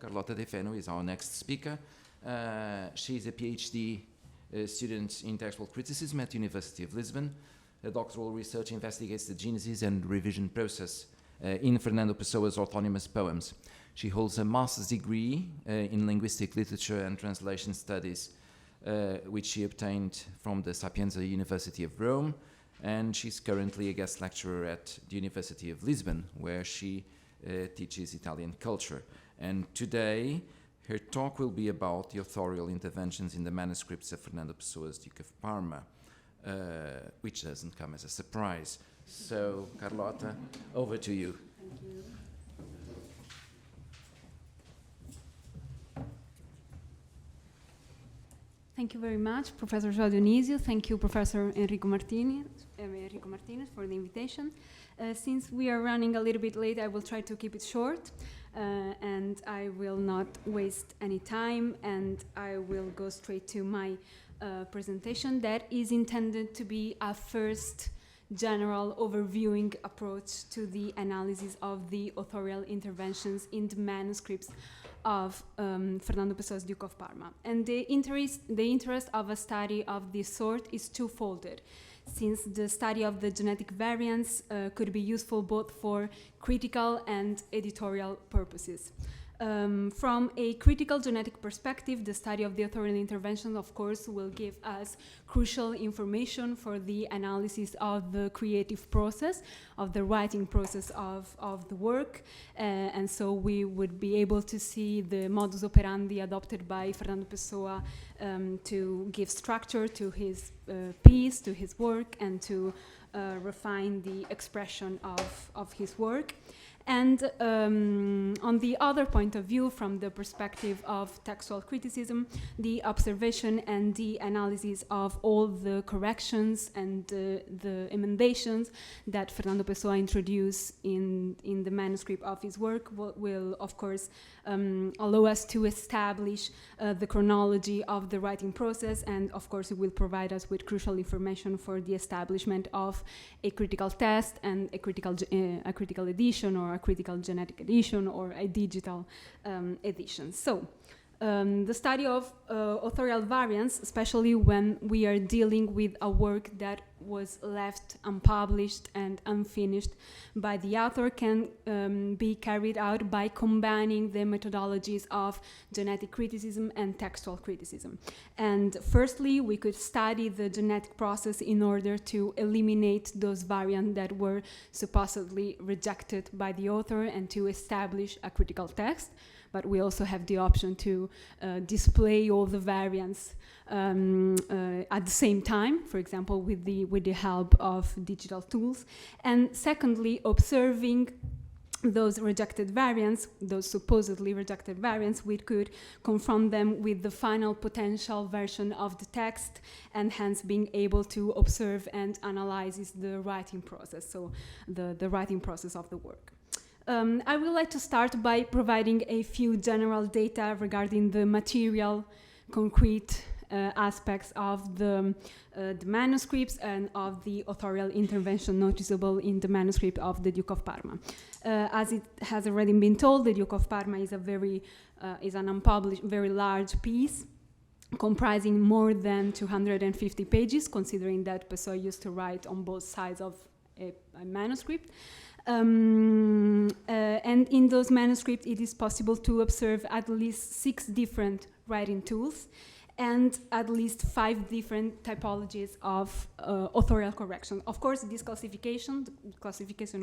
Carlotta Defenu is our next speaker. She's a PhD student in textual criticism at the University of Lisbon. Her doctoral research investigates the genesis and revision process in Fernando Pessoa's autonomous poems. She holds a master's degree in linguistic literature and translation studies, which she obtained from the Sapienza University of Rome, and she's currently a guest lecturer at the University of Lisbon, where she teaches Italian culture. And today, her talk will be about the authorial interventions in the manuscripts of Fernando Pessoa's Duke of Parma, which doesn't come as a surprise. So, Carlotta, over to you. Thank you. Thank you very much, Professor João Dionísio. Thank you, Professor Enrico Martinez for the invitation. Since we are running a little bit late, I will try to keep it short, and I will not waste any time, and I will go straight to my presentation that is intended to be a first general overviewing approach to the analysis of the authorial interventions in the manuscripts of Fernando Pessoa's Duke of Parma. And the interest of a study of this sort is twofolded, since the study of the genetic variants could be useful both for critical and editorial purposes. From a critical genetic perspective, the study of the authorial intervention, of course, will give us crucial information for the analysis of the creative process, of the writing process of the work. And so we would be able to see the modus operandi adopted by Fernando Pessoa to give structure to his piece, to his work, and to refine the expression of his work. And on the other point of view, from the perspective of textual criticism, the observation and the analysis of all the corrections and the emendations that Fernando Pessoa introduced in the manuscript of his work will of course, allow us to establish the chronology of the writing process, and of course it will provide us with crucial information for the establishment of a critical test and a critical edition, or a critical genetic edition, or a digital edition. So, the study of authorial variants, especially when we are dealing with a work that was left unpublished and unfinished by the author, can be carried out by combining the methodologies of genetic criticism and textual criticism. And firstly, we could study the genetic process in order to eliminate those variants that were supposedly rejected by the author and to establish a critical text. But we also have the option to display all the variants at the same time, for example, with the help of digital tools. And secondly, observing those rejected variants, those supposedly rejected variants, we could confront them with the final potential version of the text, and hence being able to observe and analyze the writing process, so the writing process of the work. I would like to start by providing a few general data regarding the material, concrete aspects of the manuscripts and of the authorial intervention noticeable in the manuscript of the Duke of Parma. As it has already been told, the Duke of Parma is an unpublished, very large piece, comprising more than 250 pages, considering that Pessoa used to write on both sides of a manuscript. And in those manuscripts, it is possible to observe at least 6 different writing tools and at least 5 different typologies of authorial correction. Of course, this classification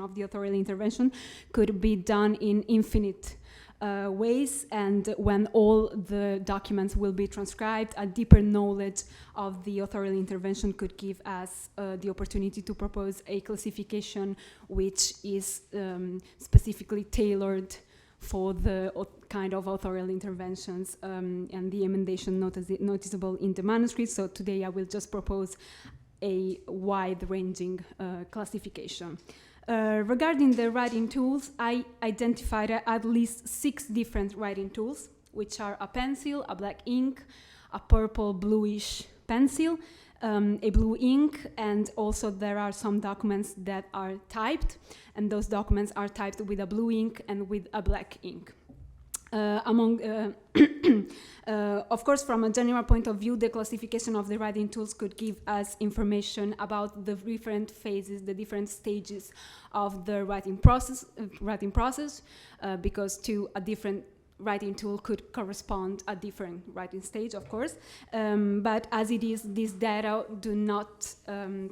of the authorial intervention could be done in infinite ways, and when all the documents will be transcribed, a deeper knowledge of the authorial intervention could give us the opportunity to propose a classification which is specifically tailored for the kind of authorial interventions and the emendation noticeable in the manuscript. So today I will just propose a wide-ranging classification. Regarding the writing tools, I identified at least 6 different writing tools, which are a pencil, a black ink, a purple bluish pencil, a blue ink, and also there are some documents that are typed, and those documents are typed with a blue ink and with a black ink. Of course, from a general point of view, the classification of the writing tools could give us information about the different phases, the different stages of the writing process, because to a different writing tool could correspond a different writing stage, of course. But as it is, these data do not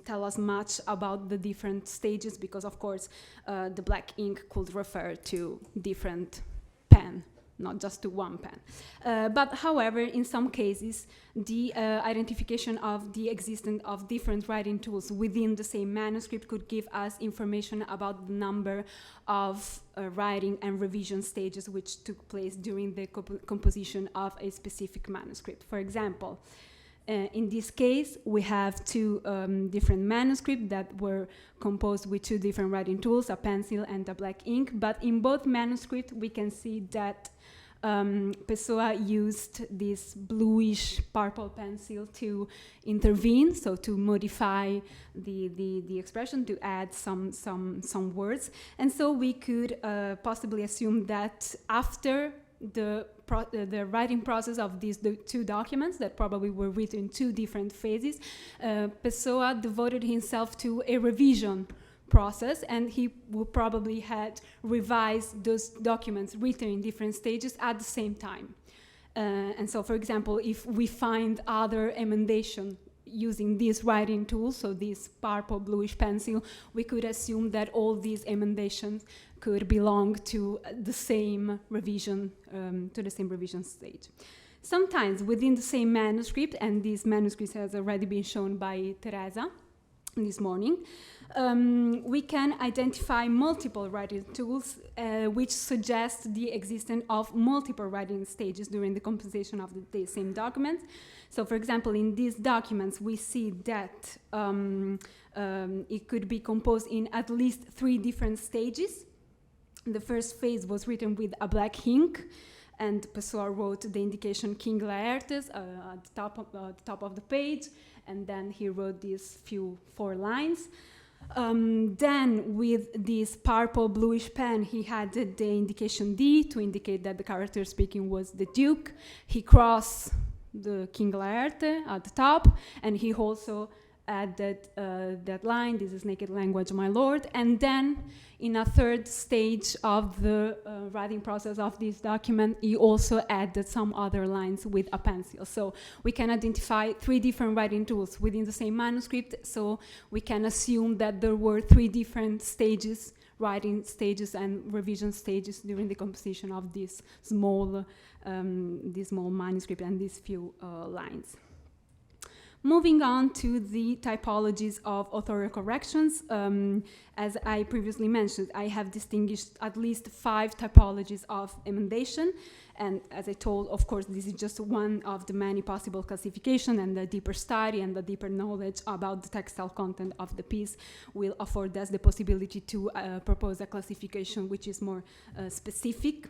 tell us much about the different stages, because, of course, the black ink could refer to different pen, not just to one pen. But however, in some cases, the identification of the existence of different writing tools within the same manuscript could give us information about the number of writing and revision stages which took place during the composition of a specific manuscript. For example, in this case, we have two different manuscripts that were composed with two different writing tools, a pencil and a black ink. But in both manuscripts, we can see that Pessoa used this bluish purple pencil to intervene, so to modify the expression, to add some words. And so we could possibly assume that after the writing process of these two documents that probably were written in two different phases, Pessoa devoted himself to a revision process, and he would probably had revised those documents written in different stages at the same time. And so, for example, if we find other emendation using this writing tool, so this purple bluish pencil, we could assume that all these emendations could belong to the same revision, stage. Sometimes within the same manuscript, and this manuscript has already been shown by Teresa this morning, we can identify multiple writing tools which suggest the existence of multiple writing stages during the composition of the same document. So, for example, in these documents, we see that it could be composed in at least 3 different stages. The first phase was written with a black ink, and Pessoa wrote the indication King Laertes at the top of the page, and then he wrote these 4 lines. Then with this purple bluish pen, he added the indication D to indicate that the character speaking was the Duke. He crossed the King Laerte at the top, and he also added that line, "This is naked language, my lord." And then in a third stage of the writing process of this document, he also added some other lines with a pencil. So we can identify 3 different writing tools within the same manuscript, so we can assume that there were 3 different stages, writing stages and revision stages during the composition of this small manuscript and these few lines. Moving on to the typologies of authorial corrections, as I previously mentioned, I have distinguished at least 5 typologies of emendation, and as I told, of course, this is just one of the many possible classification, and the deeper study and the deeper knowledge about the textile content of the piece will afford us the possibility to propose a classification which is more specific,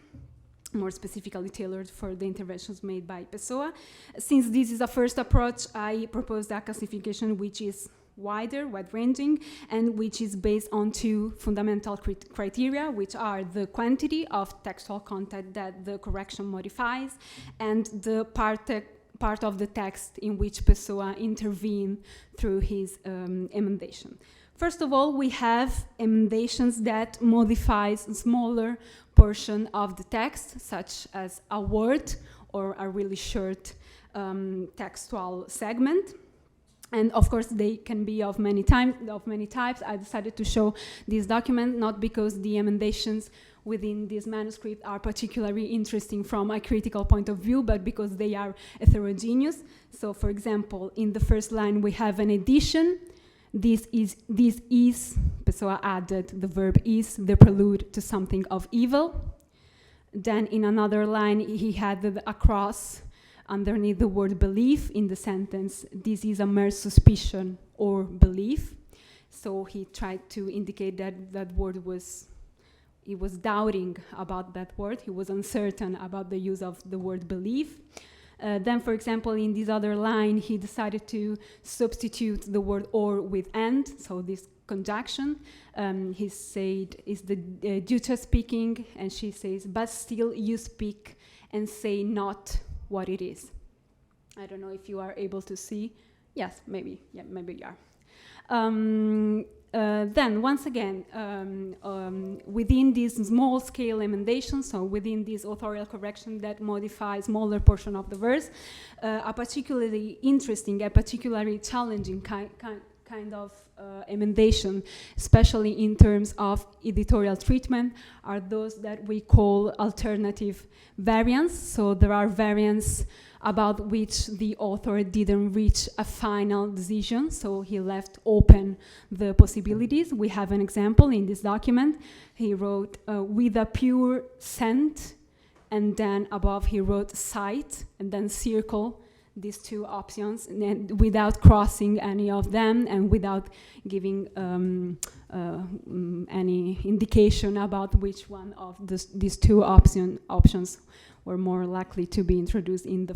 more specifically tailored for the interventions made by Pessoa. Since this is a first approach, I proposed a classification which is wide-ranging, and which is based on 2 fundamental criteria, which are the quantity of textual content that the correction modifies, and the part of the text in which Pessoa intervened through his emendation. First of all, we have emendations that modifies smaller portion of the text, such as a word or a really short textual segment. And of course, they can be of many types. I decided to show this document not because the emendations within this manuscript are particularly interesting from a critical point of view, but because they are heterogeneous. So, for example, in the first line, we have an addition. This is, Pessoa added the verb is, the prelude to something of evil. Then in another line, he added a cross underneath the word belief in the sentence, this is a mere suspicion or belief. So he tried to indicate that that word he was doubting about that word. He was uncertain about the use of the word belief. Then, for example, in this other line, he decided to substitute the word or with and, so this conjunction. He said, is the Duta speaking? And she says, but still you speak and say not what it is. I don't know if you are able to see. Yes, maybe. Yeah, maybe you are. Then, once again, within this small-scale emendation, so within this authorial correction that modifies smaller portion of the verse, a particularly interesting, a particularly challenging kind of emendation, especially in terms of editorial treatment, are those that we call alternative variants. So there are variants about which the author didn't reach a final decision, so he left open the possibilities. We have an example in this document. He wrote with a pure scent, and then above he wrote sight, and then circle these two options, and then without crossing any of them and without giving any indication about which one of these two options were more likely to be introduced in the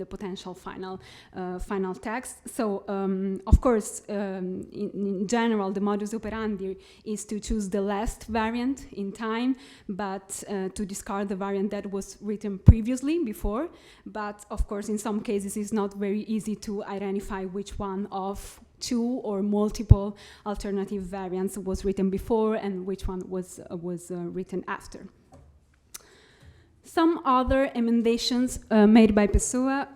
potential final text. So, of course, in general, the modus operandi is to choose the last variant in time, but to discard the variant that was written previously, before. But, of course, in some cases, it's not very easy to identify which one of two or multiple alternative variants was written before and which one was written after. Some other emendations made by Pessoa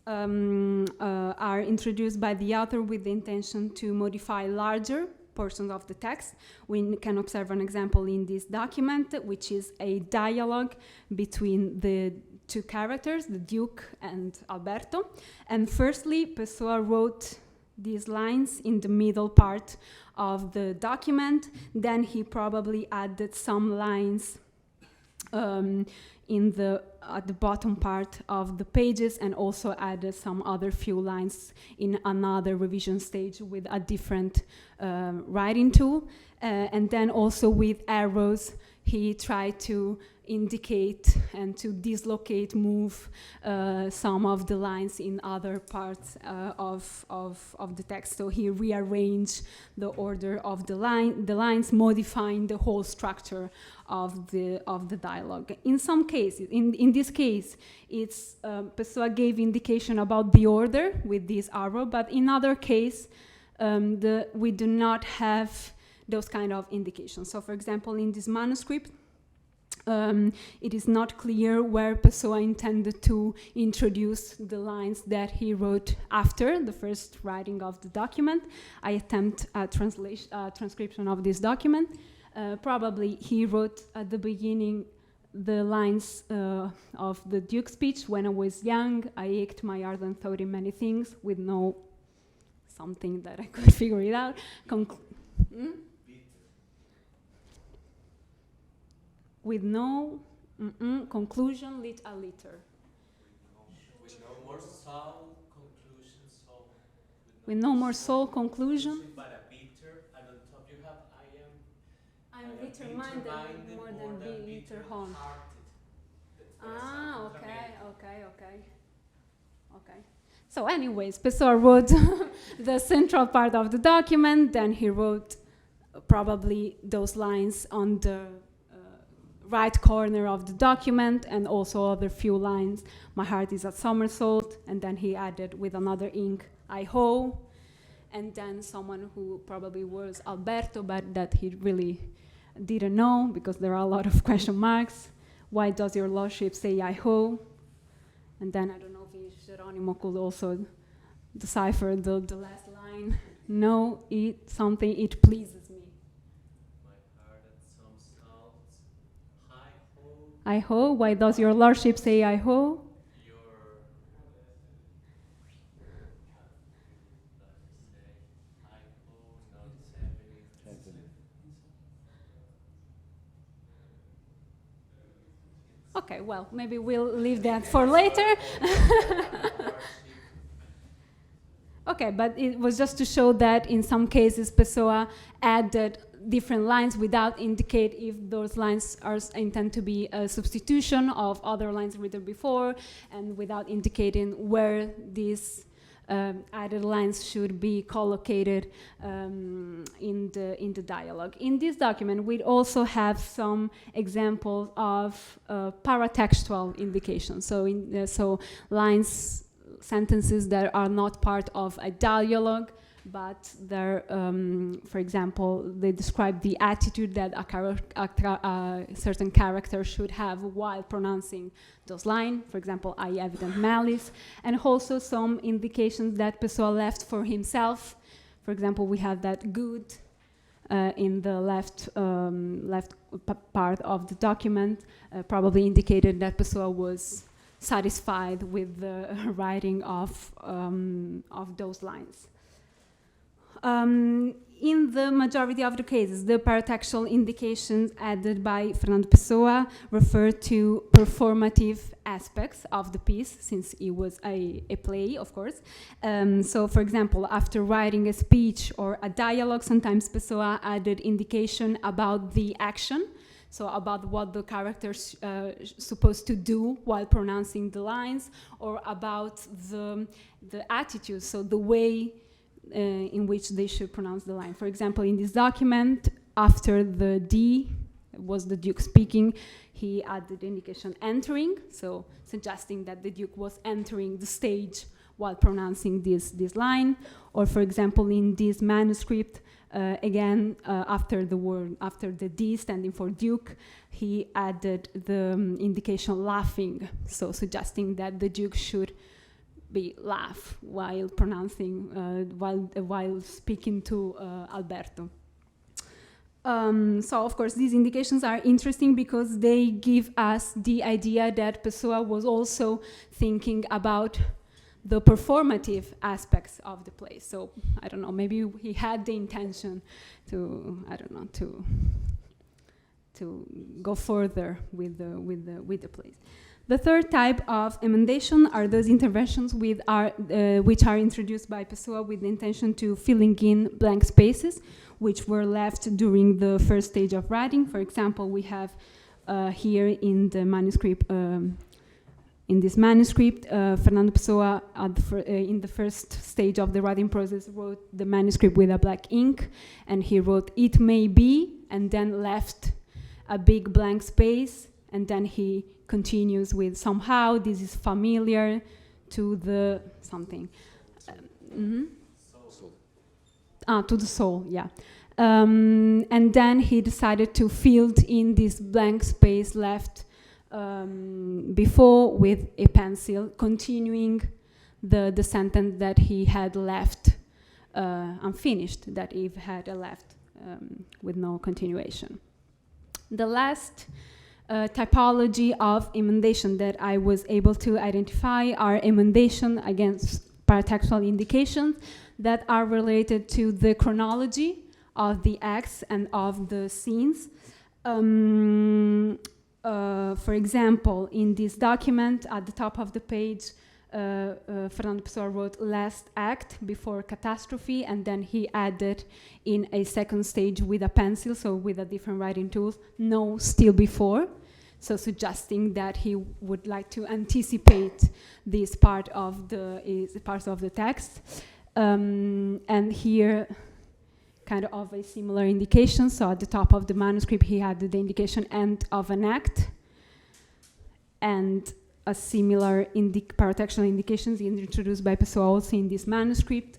are introduced by the author with the intention to modify larger portions of the text. We can observe an example in this document, which is a dialogue between the two characters, the Duke and Alberto. And firstly, Pessoa wrote these lines in the middle part of the document. Then he probably added some lines at the bottom part of the pages, and also added some other few lines in another revision stage with a different writing tool. And then also with arrows, he tried to indicate and to dislocate, move some of the lines in other parts of the text. So he rearranged the order of the lines, modifying the whole structure of the dialogue. In some cases, in this case, it's Pessoa gave indication about the order with this arrow, but in other case, we do not have those kind of indications. So, for example, in this manuscript, it is not clear where Pessoa intended to introduce the lines that he wrote after the first writing of the document. I attempt a transcription of this document. Probably he wrote at the beginning the lines of the Duke's speech. When I was young, I ached my heart and thought in many things with no something that I could figure it out. With no conclusion, lit a liter. With no more soul conclusion, soul. With no more soul conclusion. But a bitter, and on top you have I'm bitter-minded more than bitter-hearted. Ah, okay. So anyways, Pessoa wrote the central part of the document, then he wrote probably those lines on the right corner of the document, and also other few lines. My heart is a somersault, and then he added with another ink, I ho, and then someone who probably was Alberto, but that he really didn't know because there are a lot of question marks. Why does your lordship say I ho? And then I don't know if Geronimo could also decipher the last line. No, it pleases me. I ho. Why does your lordship say I ho? Okay, well, maybe we'll leave that for later. Okay, but it was just to show that in some cases Pessoa added different lines without indicate if those lines are intended to be a substitution of other lines written before, and without indicating where these added lines should be collocated in the dialogue. In this document, we also have some examples of paratextual indications. So sentences that are not part of a dialogue, but they're, for example, they describe the attitude that a certain character should have while pronouncing those lines. For example, I evident malice, and also some indications that Pessoa left for himself. For example, we have that good in the left part of the document, probably indicated that Pessoa was satisfied with the writing of those lines. In the majority of the cases, the paratextual indications added by Fernando Pessoa refer to performative aspects of the piece, since it was a play, of course. So, for example, after writing a speech or a dialogue, sometimes Pessoa added indication about the action, so about what the character's supposed to do while pronouncing the lines, or about the attitude, so the way in which they should pronounce the line. For example, in this document, after the D was the Duke speaking, he added the indication entering, so suggesting that the Duke was entering the stage while pronouncing this line. Or, for example, in this manuscript, again, after the D standing for Duke, he added the indication laughing, so suggesting that the Duke should laugh while pronouncing, while speaking to Alberto. So, of course, these indications are interesting because they give us the idea that Pessoa was also thinking about the performative aspects of the play. So, I don't know, maybe he had the intention to, I don't know, to go further with the plays. The third type of emendation are those interventions which are introduced by Pessoa with the intention to filling in blank spaces, which were left during the first stage of writing. For example, we have here in the manuscript, Fernando Pessoa, in the first stage of the writing process, wrote the manuscript with a black ink, and he wrote "it may be," and then left a big blank space, and then he continues with "somehow this is familiar to the something." To the soul, yeah. And then he decided to fill in this blank space left before with a pencil, continuing the sentence that he had left unfinished, that he had left with no continuation. The last typology of emendation that I was able to identify are emendation against paratextual indications that are related to the chronology of the acts and of the scenes. For example, in this document, at the top of the page, Fernando Pessoa wrote "last act" before catastrophe, and then he added in a second stage with a pencil, so with a different writing tool, "no, still before," so suggesting that he would like to anticipate this part of the text. And here, kind of a similar indication. So at the top of the manuscript, he had the indication "end of an act," and a similar paratextual indications introduced by Pessoa also in this manuscript,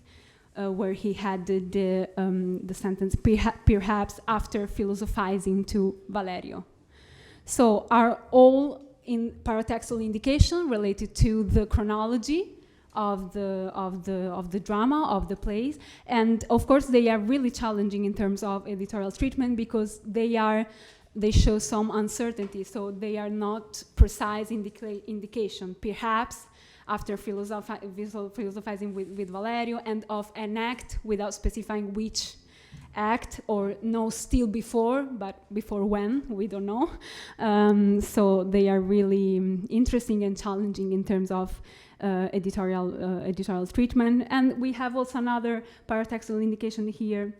where he had the sentence "perhaps after philosophizing to Valerio." So are all in paratextual indication related to the chronology of the drama, of the plays, and of course they are really challenging in terms of editorial treatment because they show some uncertainty, so they are not precise indication. Perhaps after philosophizing with Valerio, and of an act without specifying which act, or no, still before, but before when, we don't know. So they are really interesting and challenging in terms of editorial treatment. And we have also another paratextual indication here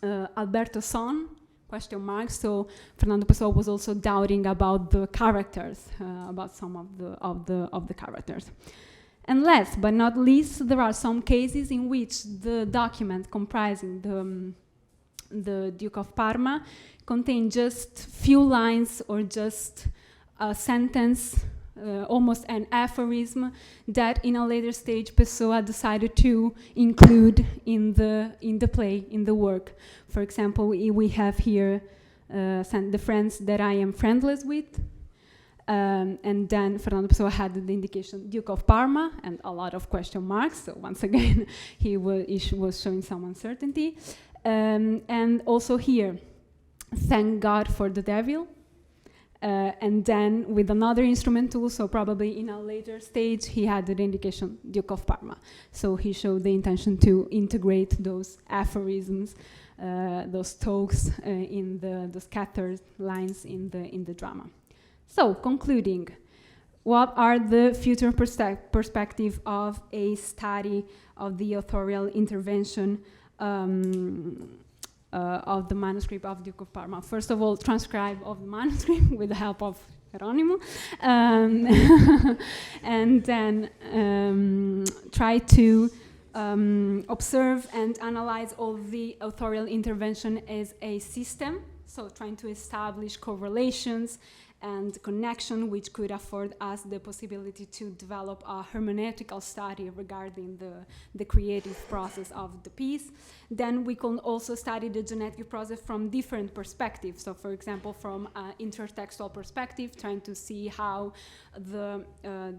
Alberto Son, question mark. So Fernando Pessoa was also doubting about the characters, about some of the characters. And last but not least, there are some cases in which the document comprising the Duke of Parma contain just few lines or just a sentence, almost an aphorism, that in a later stage Pessoa decided to include in the play, in the work. For example, we have here the friends that I am friendless with, and then Fernando Pessoa had the indication Duke of Parma and a lot of question marks. So once again, he was showing some uncertainty. And also here, thank God for the devil. And then with another instrument tool, so probably in a later stage, he had the indication Duke of Parma. So he showed the intention to integrate those aphorisms, those talks in the scattered lines in the drama. So concluding, what are the future perspective of a study of the authorial intervention of the manuscript of Duke of Parma? First of all, transcribe of the manuscript with the help of Geronimo, and then try to observe and analyze all the authorial intervention as a system, so trying to establish correlations and connection which could afford us the possibility to develop a hermeneutical study regarding the creative process of the piece. Then we can also study the genetic process from different perspectives. So for example, from an intertextual perspective, trying to see how the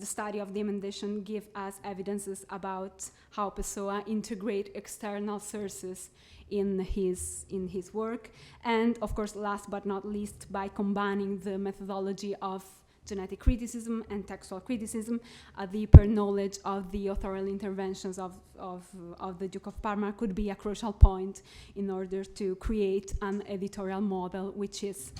study of the emendation give us evidences about how Pessoa integrate external sources in his work, and of course, last but not least, by combining the methodology of genetic criticism and textual criticism, a deeper knowledge of the authorial interventions of the Duke of Parma could be a crucial point in order to create an editorial model which is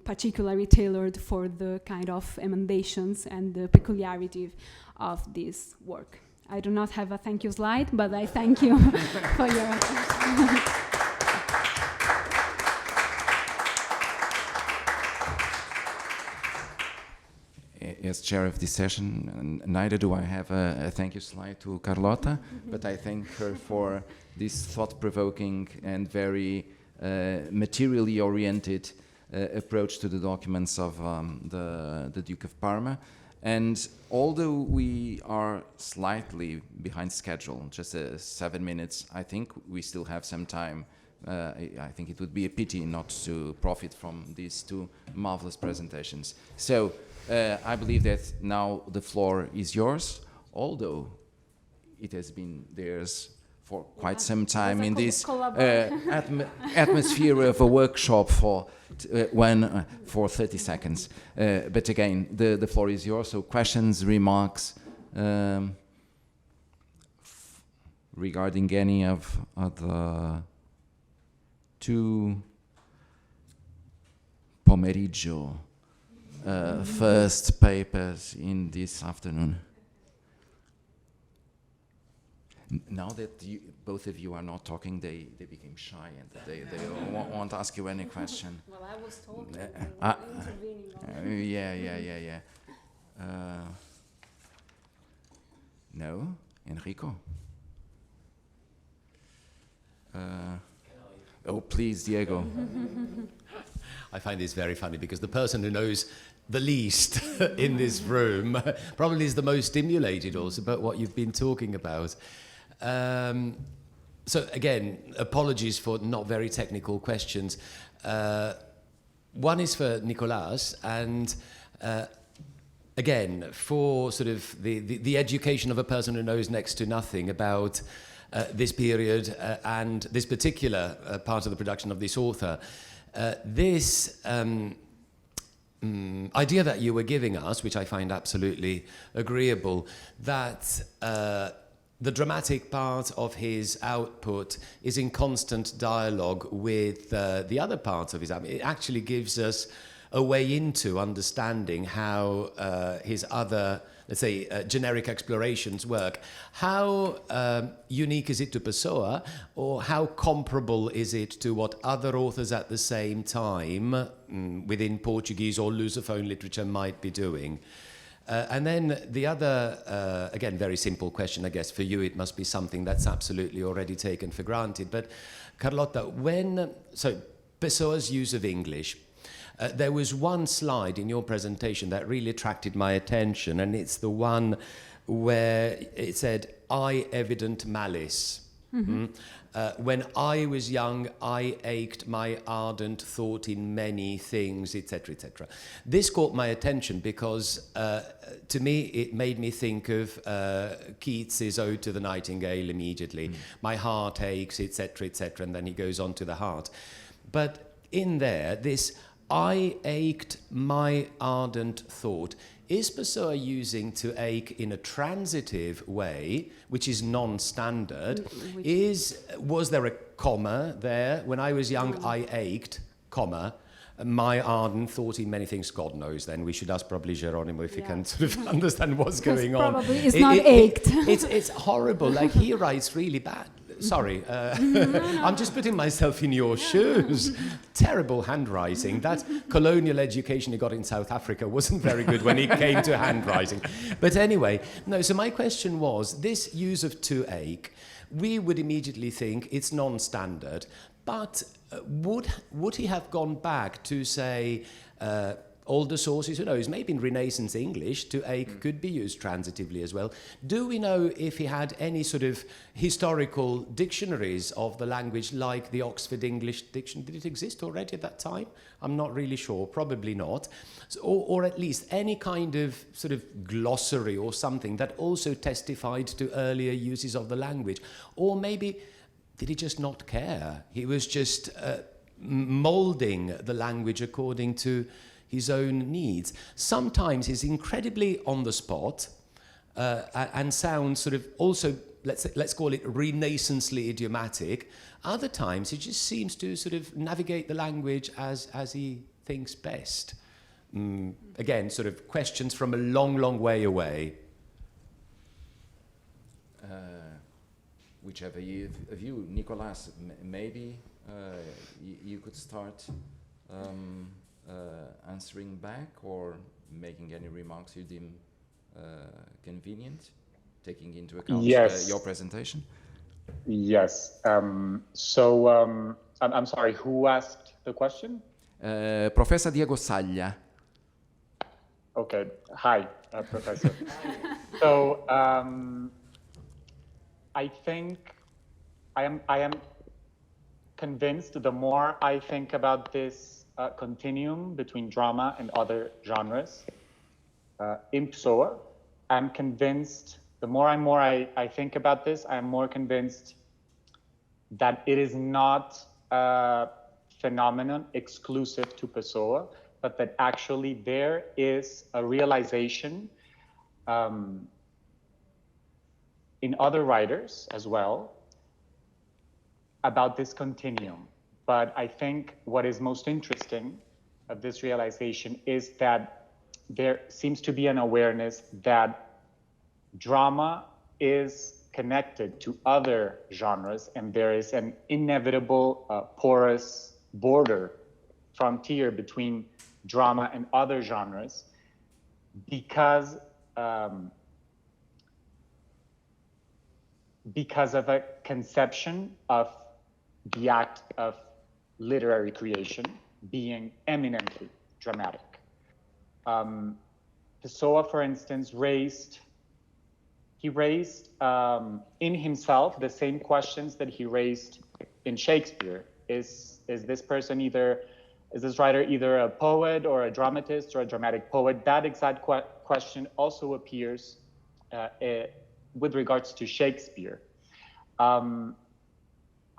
particularly tailored for the kind of emendations and the peculiarity of this work. I do not have a thank you slide, but I thank you for your attention. As chair of this session, neither do I have a thank you slide to Carlotta, but I thank her for this thought-provoking and very materially oriented approach to the documents of the Duke of Parma. And although we are slightly behind schedule, just 7 minutes, I think we still have some time. I think it would be a pity not to profit from these two marvelous presentations. So I believe that now the floor is yours, although it has been theirs for quite some time in this atmosphere of a workshop for 30 seconds. But again, the floor is yours. So questions, remarks regarding any of the two pomeriggio first papers in this afternoon. Now that both of you are not talking, they became shy and they won't ask you any question. Well, I was told intervening. Yeah. No, Enrico. Oh, please, Diego. I find this very funny because the person who knows the least in this room probably is the most stimulated also about what you've been talking about. So again, apologies for not very technical questions. One is for Nicolas, and again, for sort of the education of a person who knows next to nothing about this period and this particular part of the production of this author. This idea that you were giving us, which I find absolutely agreeable, that the dramatic part of his output is in constant dialogue with the other parts of his output. It actually gives us a way into understanding how his other, let's say, generic explorations work. How unique is it to Pessoa, or how comparable is it to what other authors at the same time within Portuguese or Lusophone literature might be doing? And then the other, again, very simple question, I guess for you it must be something that's absolutely already taken for granted, but Carlotta, so Pessoa's use of English, there was one slide in your presentation that really attracted my attention, and it's the one where it said, "I evident malice." When I was young, I ached my ardent thought in many things, etc., etc. This caught my attention because, to me, it made me think of Keats's Ode to the Nightingale immediately. My heart aches, etc., etc., and then he goes on to the heart. But in there, this "I ached my ardent thought," is Pessoa using to ache in a transitive way, which is non-standard? Was there a comma there? When I was young, I ached, comma, my ardent thought in many things. God knows then. We should ask probably Geronimo if he can sort of understand what's going on. Probably it's not ached. It's horrible. Like, he writes really bad. Sorry, I'm just putting myself in your shoes. Terrible handwriting. That colonial education he got in South Africa wasn't very good when he came to handwriting. But anyway, no, so my question was, this use of to ache, we would immediately think it's non-standard, but would he have gone back to, say, older sources? Who knows? Maybe in Renaissance English, to ache could be used transitively as well. Do we know if he had any sort of historical dictionaries of the language, like the Oxford English Dictionary? Did it exist already at that time? I'm not really sure. Probably not. So, or at least any kind of sort of glossary or something that also testified to earlier uses of the language. Or maybe did he just not care? He was just moulding the language according to his own needs. Sometimes he's incredibly on the spot and sounds sort of also, let's call it renaissancely idiomatic. Other times he just seems to sort of navigate the language as he thinks best. Again, sort of questions from a long, long way away. Whichever of you, Nicolas, maybe you could start answering back or making any remarks you deem convenient, taking into account your presentation. Yes. I'm sorry, who asked the question? Professor Diego Saglia. Okay. Hi, Professor. So I think I am convinced, the more I think about this continuum between drama and other genres in Pessoa, I'm convinced, the more I think about this, I'm more convinced that it is not a phenomenon exclusive to Pessoa, but that actually there is a realization in other writers as well about this continuum. But I think what is most interesting of this realization is that there seems to be an awareness that drama is connected to other genres, and there is an inevitable porous border, frontier between drama and other genres, because of a conception of the act of literary creation being eminently dramatic. Pessoa, for instance, raised in himself the same questions that he raised in Shakespeare. Is this writer either a poet or a dramatist or a dramatic poet? That exact question also appears with regards to Shakespeare.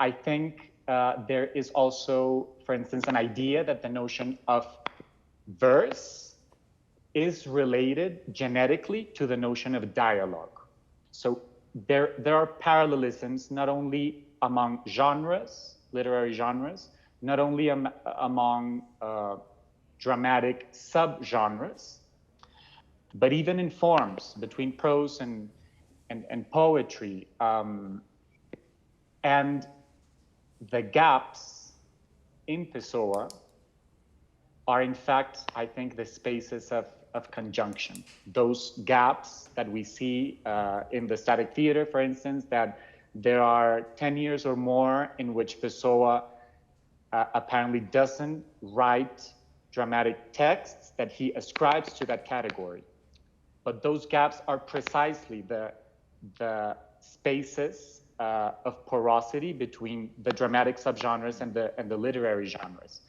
I think there is also, for instance, an idea that the notion of verse is related genetically to the notion of dialogue. So there are parallelisms not only among genres, literary genres, not only among dramatic subgenres, but even in forms between prose and poetry. And the gaps in Pessoa are in fact, I think, the spaces of conjunction. Those gaps that we see in the static theater, for instance, that there are 10 years or more in which Pessoa apparently doesn't write dramatic texts that he ascribes to that category. But those gaps are precisely the spaces of porosity between the dramatic subgenres and the literary genres.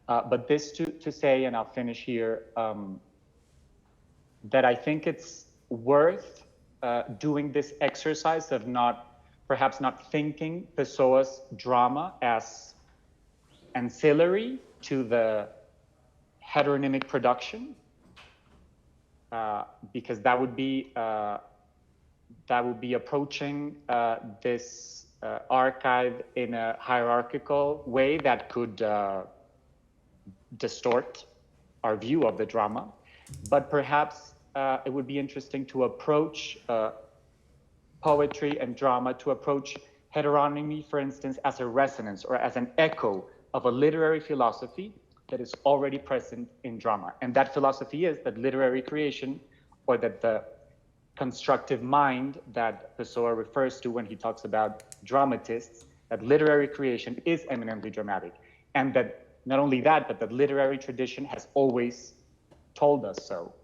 But this to say, and I'll finish here, that I think it's worth doing this exercise of perhaps not thinking Pessoa's drama as ancillary to the heteronymic production, because that would be approaching this archive in a hierarchical way that could distort our view of the drama. But perhaps it would be interesting to approach poetry and drama, to approach heteronymy, for instance, as a resonance or as an echo of a literary philosophy that is already present in drama. And that philosophy is that literary creation, or that the constructive mind that Pessoa refers to when he talks about dramatists, that literary creation is eminently dramatic. And that not only that, but that literary tradition has always told us so,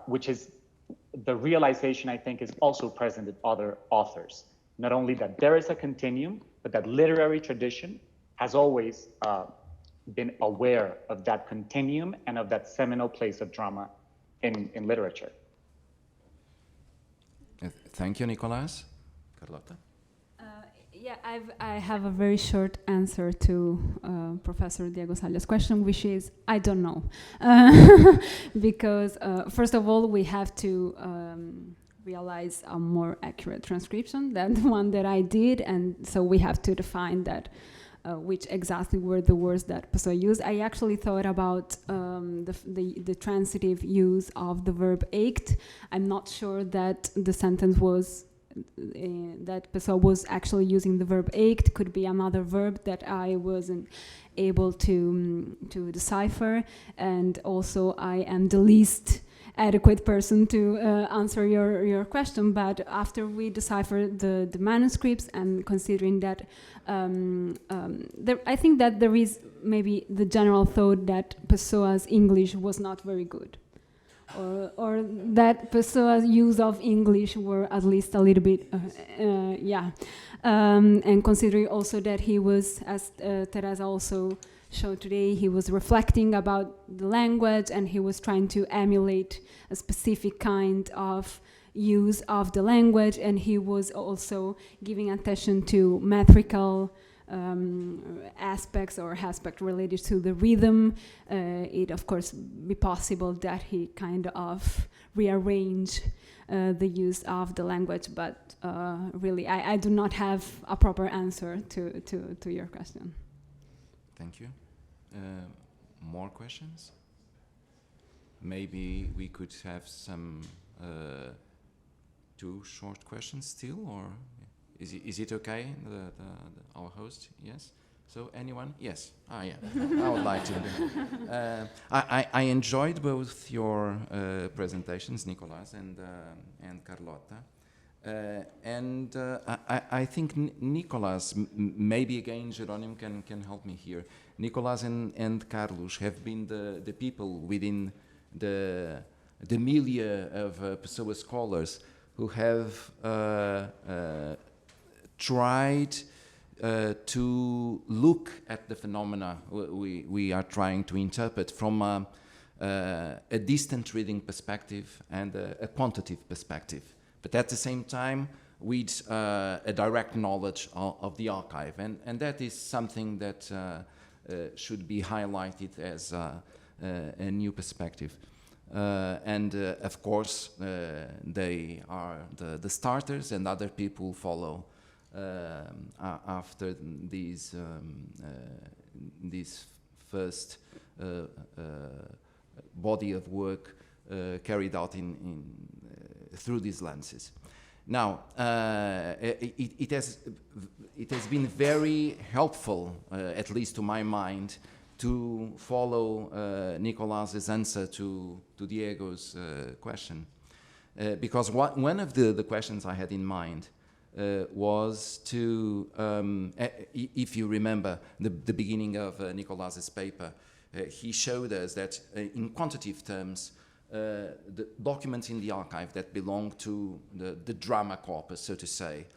which is the realization, I think, is also present in other authors. Not only that there is a continuum, but that literary tradition has always been aware of that continuum and of that seminal place of drama in literature. Thank you, Nicolas. Carlotta? Yeah, I have a very short answer to Professor Diego Salla's question, which is, I don't know. Because first of all, we have to realize a more accurate transcription than the one that I did, and so we have to define that which exactly were the words that Pessoa used. I actually thought about the transitive use of the verb ached. I'm not sure that the sentence was that Pessoa was actually using the verb ached. Could be another verb that I wasn't able to decipher. And also, I am the least adequate person to answer your question. But after we decipher the manuscripts, and considering that I think that there is maybe the general thought that Pessoa's English was not very good. Or that Pessoa's use of English were at least a little bit, and considering also that he was, as Teresa also showed today, he was reflecting about the language, and he was trying to emulate a specific kind of use of the language, and he was also giving attention to metrical aspects or aspect related to the rhythm. It of course be possible that he kind of rearranged the use of the language, but really I do not have a proper answer to your question. Thank you. More questions? Maybe we could have some 2 short questions still, or is it okay, our host? Yes? So anyone? Yes. Yeah. I would like to. I enjoyed both your presentations, Nicolas and Carlotta. I think Nicolas, maybe again Jerónimo can help me here. Nicolas and Carlos have been the people within the milieu of Pessoa scholars who have tried to look at the phenomena we are trying to interpret from a distant reading perspective and a quantitative perspective, but at the same time with a direct knowledge of the archive. And that is something that should be highlighted as a new perspective. Of course, they are the starters, and other people follow after these first body of work carried out through these lenses. Now, it has been very helpful, at least to my mind, to follow Nicolas's answer to Diego's question. Because one of the questions I had in mind was to, if you remember the beginning of Nicolas's paper, he showed us that in quantitative terms, the documents in the archive that belong to the drama corpus, so to say,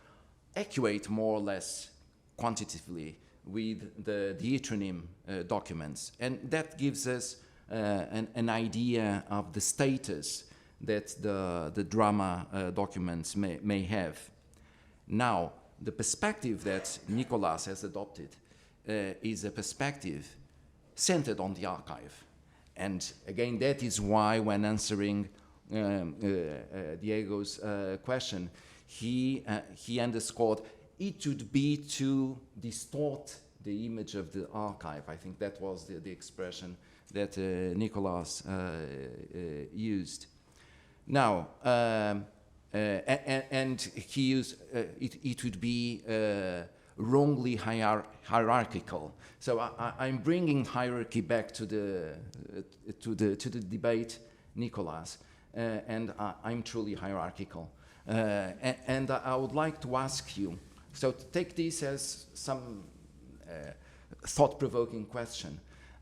equate more or less quantitatively with the heteronym documents. And that gives us an idea of the status that the drama documents may have. Now, the perspective that Nicolas has adopted is a perspective centered on the archive. And again, that is why when answering Diego's question, he underscored it would be to distort the image of the archive. I think that was the expression that Nicolas used. Now, and he used, it would be wrongly hierarchical. So I'm bringing hierarchy back to the debate, Nicolas, and I'm truly hierarchical. And I would like to ask you, so take this as some thought-provoking question,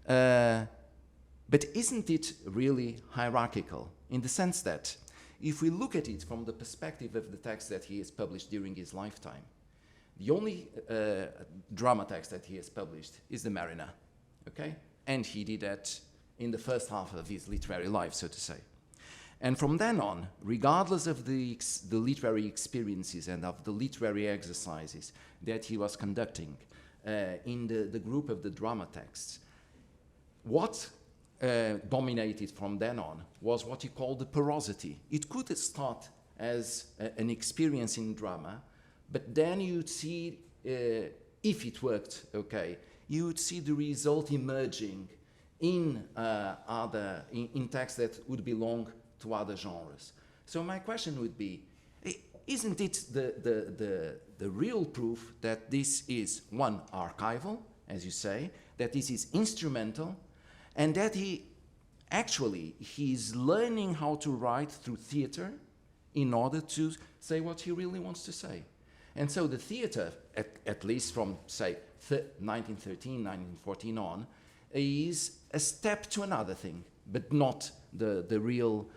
but isn't it really hierarchical in the sense that if we look at it from the perspective of the text that he has published during his lifetime, the only drama text that he has published is the Mariner, okay? And he did that in the first half of his literary life, so to say. And from then on, regardless of the literary experiences and of the literary exercises that he was conducting in the group of the drama texts, what dominated from then on was what he called the porosity. It could start as an experience in drama, but then you'd see, if it worked, okay, you would see the result emerging in in texts that would belong to other genres. So my question would be, isn't it the real proof that this is, one, archival, as you say, that this is instrumental, and that he's learning how to write through theater in order to say what he really wants to say. And so the theater, at least from, say, 1913, 1914 on, is a step to another thing, but not the real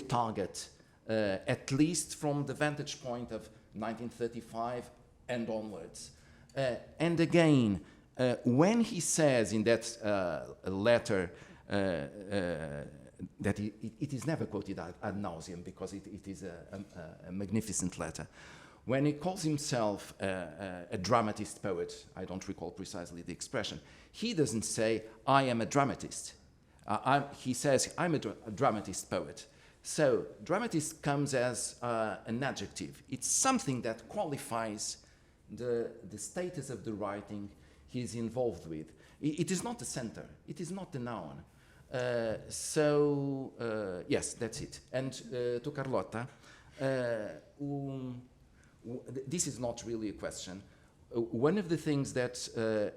target, at least from the vantage point of 1935 and onwards. And again, when he says in that letter that it is never quoted ad nauseum because it is a magnificent letter, when he calls himself a dramatist poet, I don't recall precisely the expression, he doesn't say, I am a dramatist. He says, I'm a dramatist poet. So dramatist comes as an adjective. It's something that qualifies the status of the writing he's involved with. It is not the center. It is not the noun. Yes, that's it. And to Carlotta, this is not really a question. One of the things that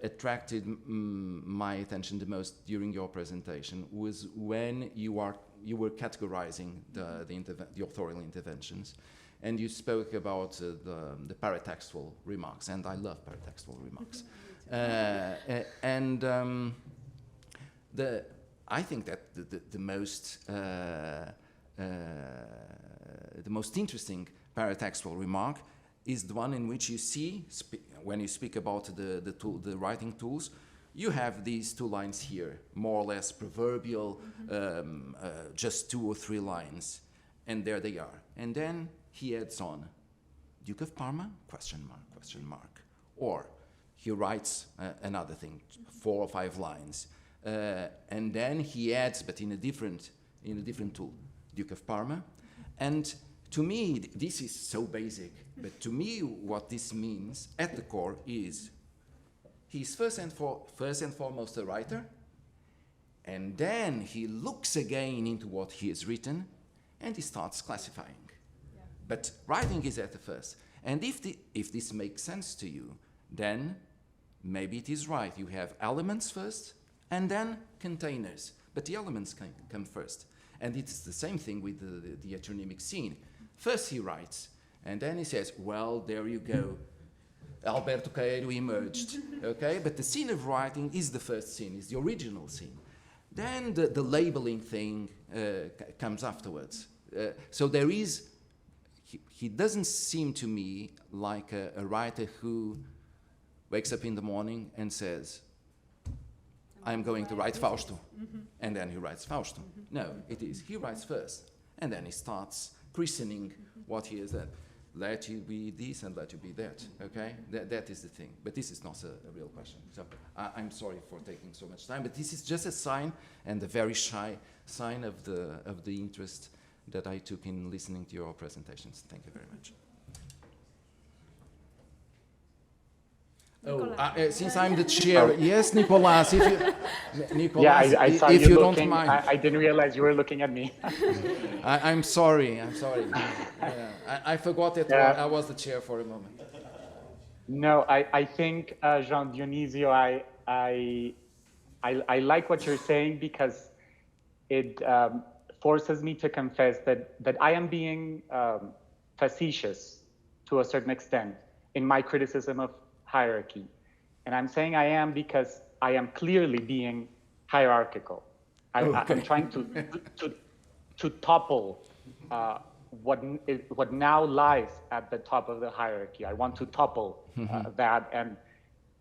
attracted my attention the most during your presentation was when you were categorizing the authorial interventions, and you spoke about the paratextual remarks, and I love paratextual remarks. I think that the most interesting paratextual remark is the one in which you see, when you speak about the writing tools, you have these two lines here, more or less proverbial, just 2 or 3 lines, and there they are. And then he adds on, Duke of Parma, question mark. Or he writes another thing, 4 or 5 lines. And then he adds, but in a different tool, Duke of Parma. And to me, this is so basic, but to me what this means at the core is he's first and foremost a writer, and then he looks again into what he has written, and he starts classifying. Yeah. But writing is at the first. And if this makes sense to you, then maybe it is right. You have elements first, and then containers. But the elements can come first. And it's the same thing with the heteronymic scene. First he writes, and then he says, well, there you go. Alberto Caeiro emerged, okay? But the scene of writing is the first scene, is the original scene. Then the labeling thing comes afterwards. So there is, he doesn't seem to me like a writer who wakes up in the morning and says, I'm going to write Fausto, and then he writes Fausto. No, it is, he writes first, and then he starts christening what he has done. Let you be this and let you be that, okay? That is the thing. But this is not a real question. So I'm sorry for taking so much time, but this is just a sign, and a very shy sign of the interest that I took in listening to your presentations. Thank you very much. Since I'm the chair, yes, Nicolas, Nicolas, yeah, I saw if you looking, don't mind. I didn't realize you were looking at me. I'm sorry. I forgot that I was the chair for a moment. No, I think, Jean Dionisio, I like what you're saying because it forces me to confess that I am being facetious to a certain extent in my criticism of hierarchy. And I'm saying I am because I am clearly being hierarchical. I'm trying to topple what now lies at the top of the hierarchy. I want to topple that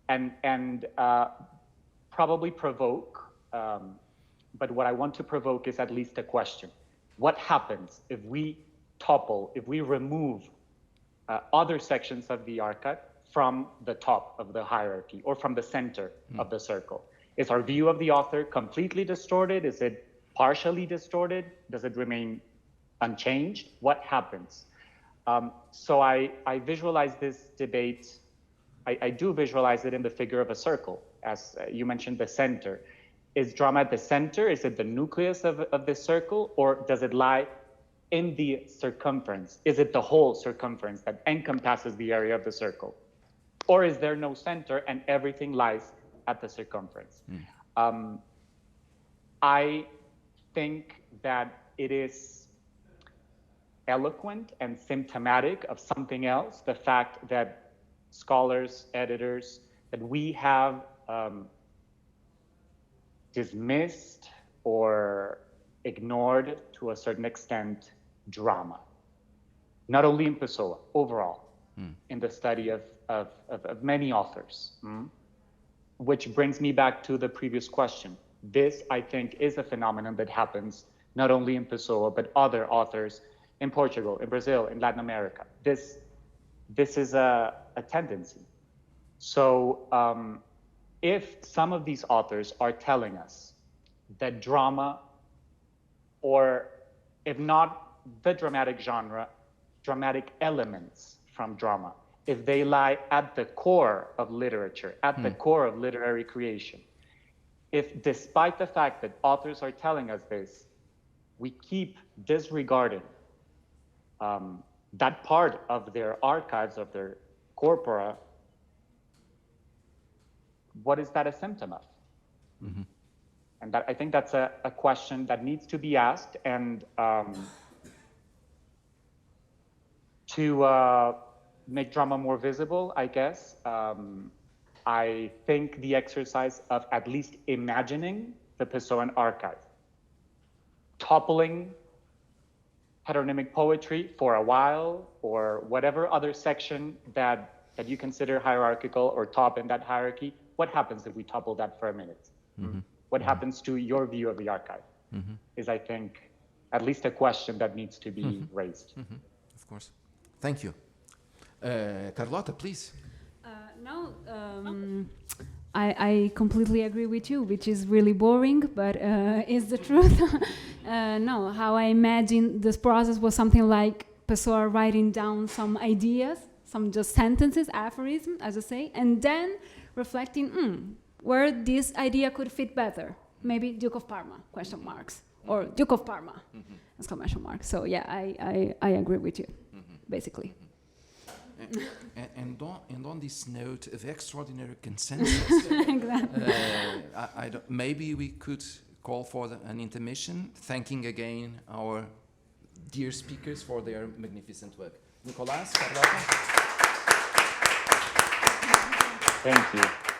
and probably provoke, but what I want to provoke is at least a question. What happens if we topple, if we remove other sections of the archive from the top of the hierarchy or from the center of the circle? Is our view of the author completely distorted? Is it partially distorted? Does it remain unchanged? What happens? So I visualize this debate, I do visualize it in the figure of a circle, as you mentioned, the center. Is drama at the center? Is it the nucleus of this circle, or does it lie in the circumference? Is it the whole circumference that encompasses the area of the circle? Or is there no center and everything lies at the circumference? I think that it is eloquent and symptomatic of something else, the fact that scholars, editors, that we have dismissed or ignored to a certain extent drama, not only in Pessoa, overall, in the study of many authors, which brings me back to the previous question. This, I think, is a phenomenon that happens not only in Pessoa, but other authors in Portugal, in Brazil, in Latin America. This is a tendency. So if some of these authors are telling us that drama, or if not the dramatic genre, dramatic elements from drama, if they lie at the core of literature, at the core of literary creation, if despite the fact that authors are telling us this, we keep disregarding that part of their archives, of their corpora, what is that a symptom of? And that, I think that's a question that needs to be asked, and to make drama more visible, I guess, I think the exercise of at least imagining the Pessoan archive, toppling heteronymic poetry for a while, or whatever other section that you consider hierarchical or top in that hierarchy, what happens if we topple that for a minute? What happens to your view of the archive? Is, I think, at least a question that needs to be raised. Of course. Thank you. Carlotta, please. No, I completely agree with you, which is really boring, but is the truth. No, how I imagine this process was something like Pessoa writing down some ideas, some just sentences, aphorisms, as I say, and then reflecting where this idea could fit better. Maybe Duke of Parma, question marks, or Duke of Parma, exclamation marks. So yeah, I agree with you, basically. And on this note of extraordinary consensus, Exactly. I don't, maybe we could call for an intermission, thanking again our dear speakers for their magnificent work. Nicolas, Carlotta. Thank you.